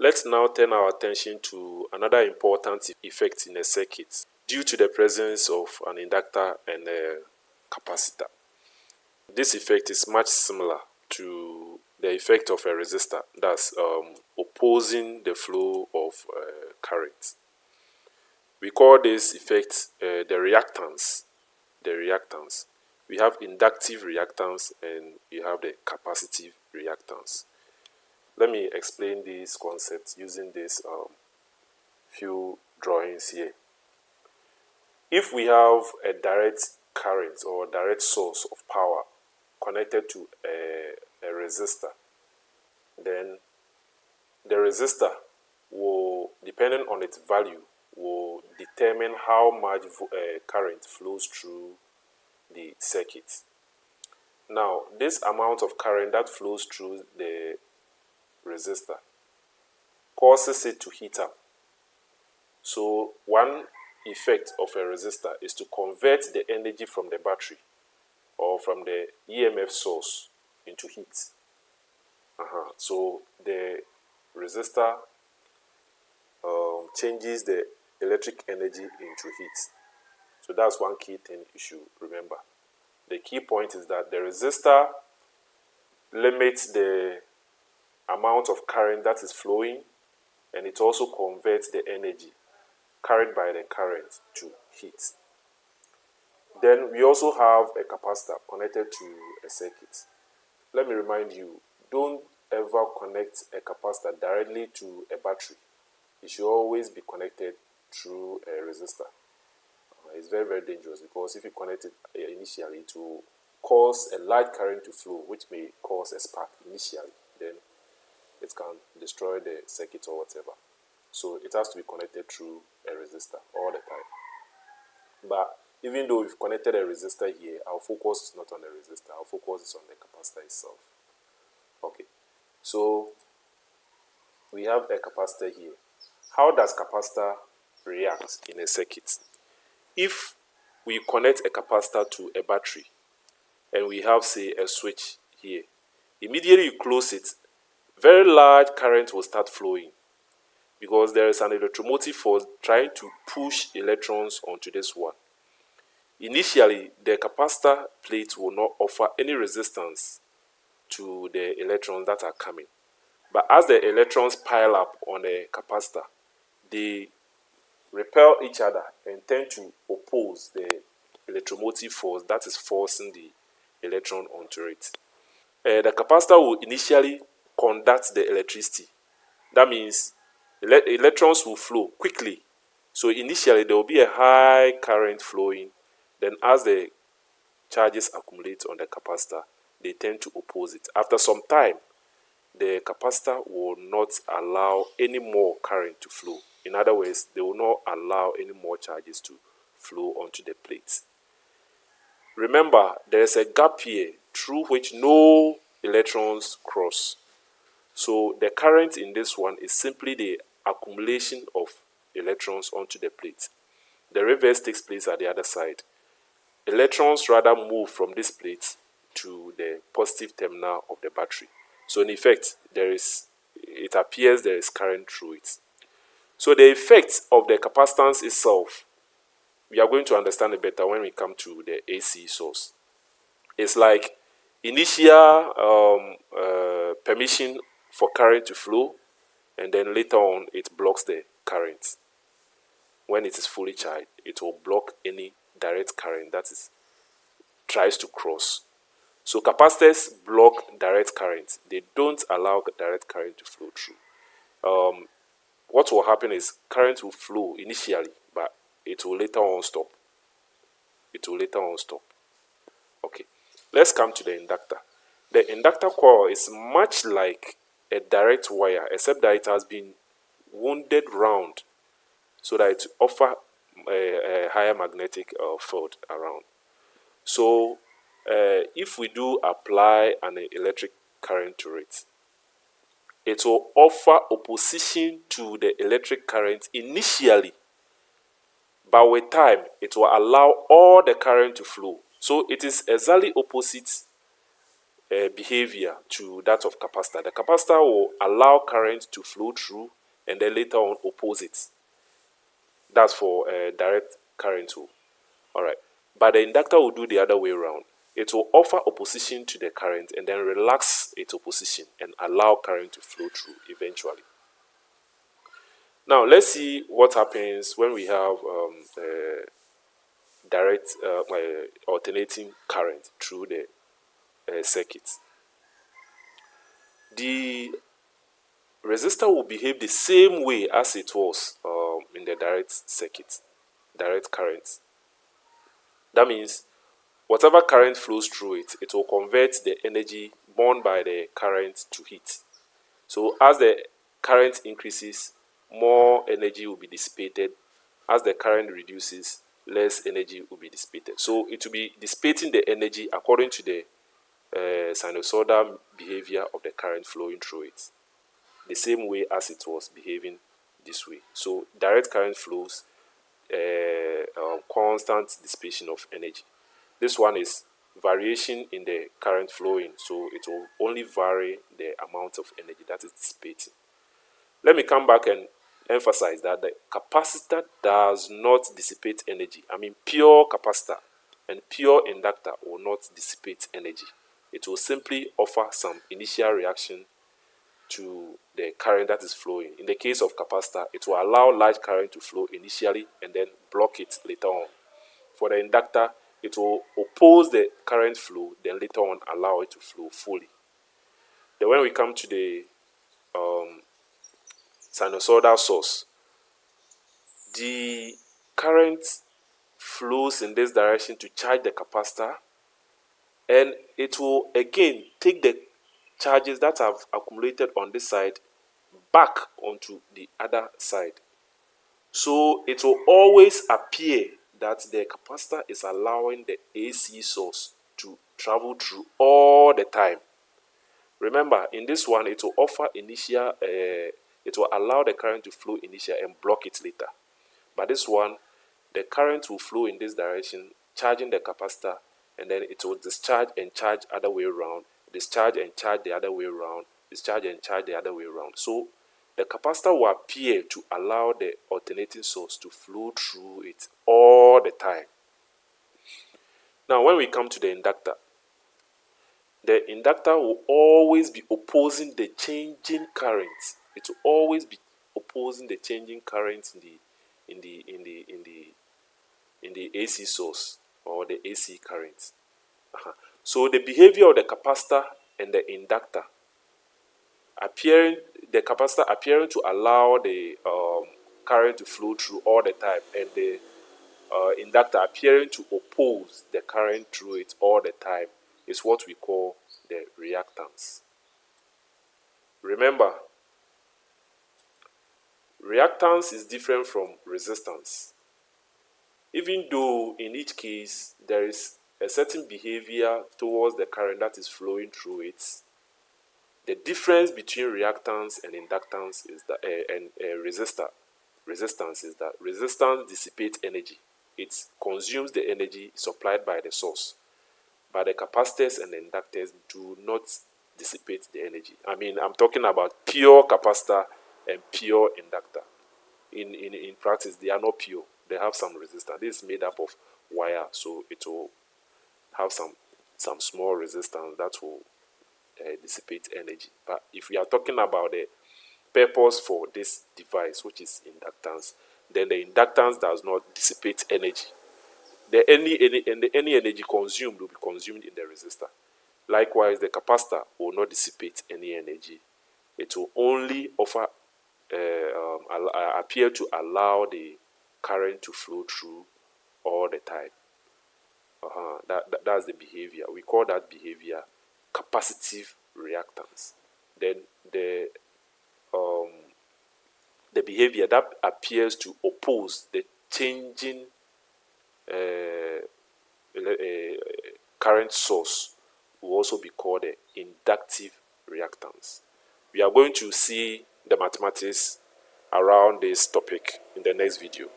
Let's now turn our attention to another important effect in a circuit due to the presence of an inductor and a capacitor. This effect is much similar to the effect of a resistor, that's opposing the flow of current. We call this effect the reactance. We have inductive reactance and we have the capacitive reactance. Let me explain these concepts using these few drawings here. If we have a direct current or direct source of power connected to a resistor, then the resistor will, depending on its value, will determine how much current flows through the circuit. Now, this amount of current that flows through the resistor causes it to heat up. So one effect of a resistor is to convert the energy from the battery or from the EMF source into heat. So the resistor changes the electric energy into heat. So that's one key thing you should remember. The key point is that the resistor limits the amount of current that is flowing, and it also converts the energy carried by the current to heat. Then we also have a capacitor connected to a circuit. Let me remind you, don't ever connect a capacitor directly to a battery. It should always be connected through a resistor. It's very, very dangerous because if you connect it initially, it will cause a light current to flow, which may cause a spark initially. Then it can destroy the circuit or whatever. So it has to be connected through a resistor all the time. But even though we've connected a resistor here, our focus is not on the resistor. Our focus is on the capacitor itself. Okay, so we have a capacitor here. How does capacitor react in a circuit? If we connect a capacitor to a battery and we have, say, a switch here, immediately you close it, very large current will start flowing because there is an electromotive force trying to push electrons onto this one. Initially, the capacitor plate will not offer any resistance to the electrons that are coming. But as the electrons pile up on the capacitor, they repel each other and tend to oppose the electromotive force that is forcing the electron onto it. The capacitor will initially conduct the electricity. That means electrons will flow quickly. So initially there will be a high current flowing. Then as the charges accumulate on the capacitor, they tend to oppose it. After some time, the capacitor will not allow any more current to flow. In other words, they will not allow any more charges to flow onto the plate. Remember, there is a gap here through which no electrons cross. So the current in this one is simply the accumulation of electrons onto the plate. The reverse takes place at the other side. Electrons rather move from this plate to the positive terminal of the battery. So in effect, it appears there is current through it. So the effect of the capacitance itself, we are going to understand it better when we come to the AC source. It's like initial permission for current to flow, and then later on it blocks the current. When it is fully charged, it will block any direct current that tries to cross. So capacitors block direct current. They don't allow direct current to flow through. What will happen is current will flow initially, but it will later on stop. Okay, let's come to the inductor. The inductor coil is much like a direct wire, except that it has been wounded round so that it offers a higher magnetic field around. So if we do apply an electric current to it, it will offer opposition to the electric current initially, but with time it will allow all the current to flow. So it is exactly opposite behavior to that of capacitor. The capacitor will allow current to flow through and then later on oppose it. That's for direct current too. Alright. But the inductor will do the other way around. It will offer opposition to the current and then relax its opposition and allow current to flow through eventually. Now let's see what happens when we have direct alternating current through the circuit. The resistor will behave the same way as it was in the direct circuit, direct current. That means whatever current flows through it, it will convert the energy borne by the current to heat. So as the current increases, more energy will be dissipated. As the current reduces, less energy will be dissipated. So it will be dissipating the energy according to the sinusoidal behavior of the current flowing through it, the same way as it was behaving this way. So direct current flows constant dissipation of energy. This one is variation in the current flowing, so it will only vary the amount of energy that is dissipating. Let me come back and emphasize that the capacitor does not dissipate energy. I mean, pure capacitor and pure inductor will not dissipate energy. It will simply offer some initial reaction to the current that is flowing. In the case of capacitor, it will allow large current to flow initially and then block it later on. For the inductor, it will oppose the current flow, then later on allow it to flow fully. Then when we come to the sinusoidal source, the current flows in this direction to charge the capacitor, and it will again take the charges that have accumulated on this side back onto the other side. So it will always appear that the capacitor is allowing the AC source to travel through all the time. Remember, in this one, it will offer initial, it will allow the current to flow initially and block it later. But this one, the current will flow in this direction, charging the capacitor, and then it will discharge and charge other way around, discharge and charge the other way around, discharge and charge the other way around. So the capacitor will appear to allow the alternating source to flow through it all the time. Now, when we come to the inductor will always be opposing the changing current. It will always be opposing the changing current in the AC source or the AC current. So the behavior of the capacitor and the inductor the capacitor appearing to allow the current to flow through all the time, and the inductor appearing to oppose the current through it all the time is what we call the reactance. Remember, reactance is different from resistance. Even though in each case there is a certain behavior towards the current that is flowing through it, the difference between reactance and inductance is that, resistance is that resistance dissipates energy. It consumes the energy supplied by the source. But the capacitors and the inductors do not dissipate the energy. I mean, I'm talking about pure capacitor and pure inductor. In practice, they are not pure. They have some resistance. This is made up of wire, so it will have some small resistance that will dissipate energy. But if we are talking about the purpose for this device, which is inductance, then the inductance does not dissipate energy. Any energy consumed will be consumed in the resistor. Likewise, the capacitor will not dissipate any energy. It will only offer appear to allow the current to flow through all the time. That's the behavior. We call that behavior capacitive reactance. Then the behavior that appears to oppose the changing current source will also be called the inductive reactance. We are going to see the mathematics around this topic in the next video.